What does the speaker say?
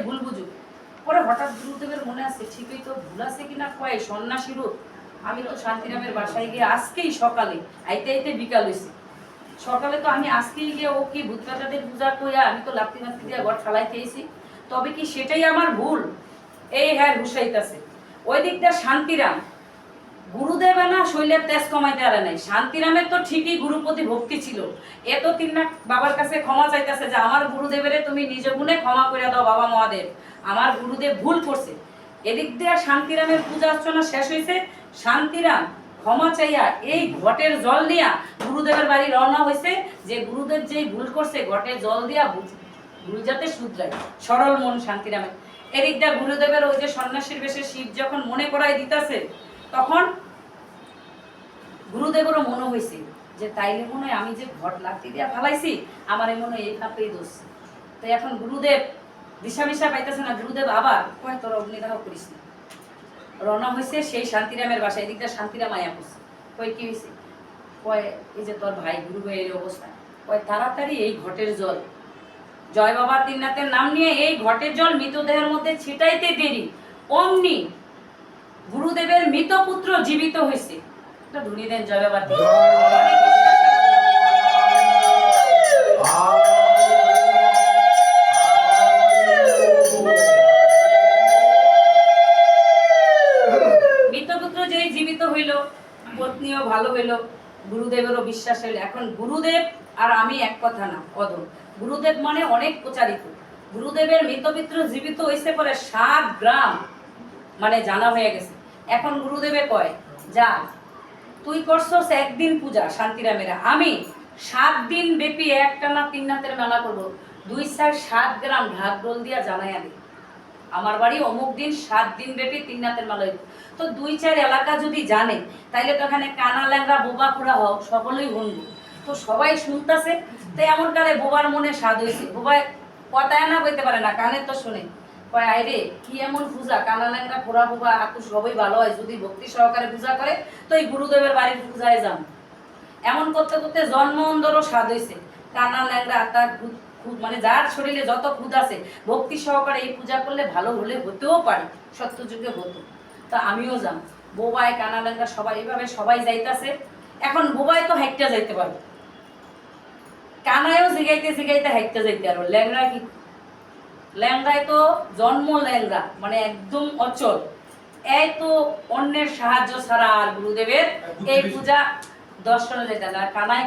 ভুল বুঝুক। পরে হঠাৎ গুরুদেবের মনে আছে ঠিকই তো ভুল আছে কিনা, কয় সন্ন্যাসী রূপ। আমি তো শান্তিরামের বাসায় গিয়ে আজকেই সকালে আইতে আইতে বিকাল হয়েছে, সকালে তো আমি আজকেই গিয়ে ও কি ভূতপ্রেতাদের পূজা কইয়া আমি তো লাত্তি মাত্তি দিয়ে ঘর ঠালাই খেয়েছি, তবে কি সেটাই আমার ভুল? এই হ্যাঁ হুসাইতেছে। ওই দিকটা শান্তিরাম গুরুদেব না শৈলের তেজ কমাইতে আরে নাই। শান্তিরামের তো ঠিকই গুরুপতি ভক্তি ছিল, এ তো তিন বাবার কাছে ক্ষমা চাইতেছে যে আমার গুরুদেবেরে তুমি নিজ গুণে ক্ষমা করে দাও বাবা মহাদেব, আমার গুরুদেব ভুল করছে। এদিক দিয়ে শান্তিরামের পূজা অর্চনা শেষ হয়েছে। শান্তিরাম ক্ষমা চাইয়া এই ঘটের জল দিয়া গুরুদেবের বাড়ি রওনা হয়েছে, যে গুরুদেব যেই ভুল করছে ঘটের জল দিয়া ভুল যাতে শুধরায়, সরল মন শান্তিরামের। এদিক দিয়ে গুরুদেবের ওই যে সন্ন্যাসীর বেশে শিব যখন মনে করাই দিতেছে, তখন গুরুদেবেরও মনে হয়েছে যে তাইলে মনে হয় আমি যে ঘট লাত্তি দিয়া ফালাইছি আমার মনে হয় এই কাপড়েই দোষ। তো এখন গুরুদেব দিশামিশা পাইতেছে না, গুরুদেব আবার কয় তোর অগ্নিদাহ করিস না। রওনা হয়েছে সেই শান্তিরামের বাসায়। এদিকটা শান্তিরাম আয়া পড়ছে, কয় কি হয়েছে? কয় এই যে তোর ভাই গুরু ভাইয়ের অবস্থা, কয় তাড়াতাড়ি এই ঘটের জল জয় বাবা তিননাথের নাম নিয়ে এই ঘটের জল মৃতদেহের মধ্যে ছিটাইতে দেরি অমনি গুরুদেবের মৃত পুত্র জীবিত হয়েছে। একটা ধুনি দেন জয় বাবা। মৃত পুত্র যেই জীবিত হইল, পত্নীও ভালো হইল, গুরুদেবেরও বিশ্বাস হইল। এখন গুরুদেব আর আমি এক কথা না, অদম। গুরুদেব মানে অনেক প্রচারিত। গুরুদেবের মৃতপিত্র জীবিত হইছে পরে 7 গ্রাম মানে জানা হয়ে গেছে। এখন গুরুদেবে কয় যা তুই করছস একদিন পূজা শান্তিরামের, আমি 7 দিন ব্যাপী একটানা তিননাথের মেলা করবো। 2/7 গ্রাম ঢাক ডোল দিয়া জানাইয়া দি আমার বাড়ি অমুক দিন 7 দিন ব্যাপী তিননাথের মেলা হইব। তো 2-4 এলাকা যদি জানে তাইলে তো এখানে কানা ল্যাংরা বোবা পুরা হোক সকলেই শুনবো। তো সবাই শুনতেছে। তো এমন কালে বোবার মনে স্বাদ হয়েছে। বোবায় কথায় না বলতে পারে না, কানের তো শুনে কয় আইরে কি এমন পূজা, কানা ল্যাংরা পোড়া বোবা আকু সবই ভালো হয়, যদি ভক্তি সহকারে পূজা করে তো এই গুরুদেবের বাড়ির পূজায় যান। এমন করতে করতে জন্ম অন্ধরও স্বাদ হয়েছে। কানা ল্যাংরা তার মানে যার শরীরে যত খুদ আছে ভক্তি সহকারে এই পূজা করলে ভালো হলে হতেও পারে, সত্যযুগে হতো। তো আমিও যাম। বোবাই কানা ল্যাংরা সবাই এইভাবে সবাই যাইতাছে। এখন বোবাই তো হাইটটা যাইতে পারবে, কানায়ও জিগাইতে জিগাইতে হাইটটা যাইতে পারবো। ল্যাংরা কি, ল্যাংরায় তো জন্ম ল্যাংরা মানে একদম অচল। এই তো অন্যের সাহায্য ছাড়া আর গুরুদেবের এই পূজা দর্শনে যেতে না। কানায়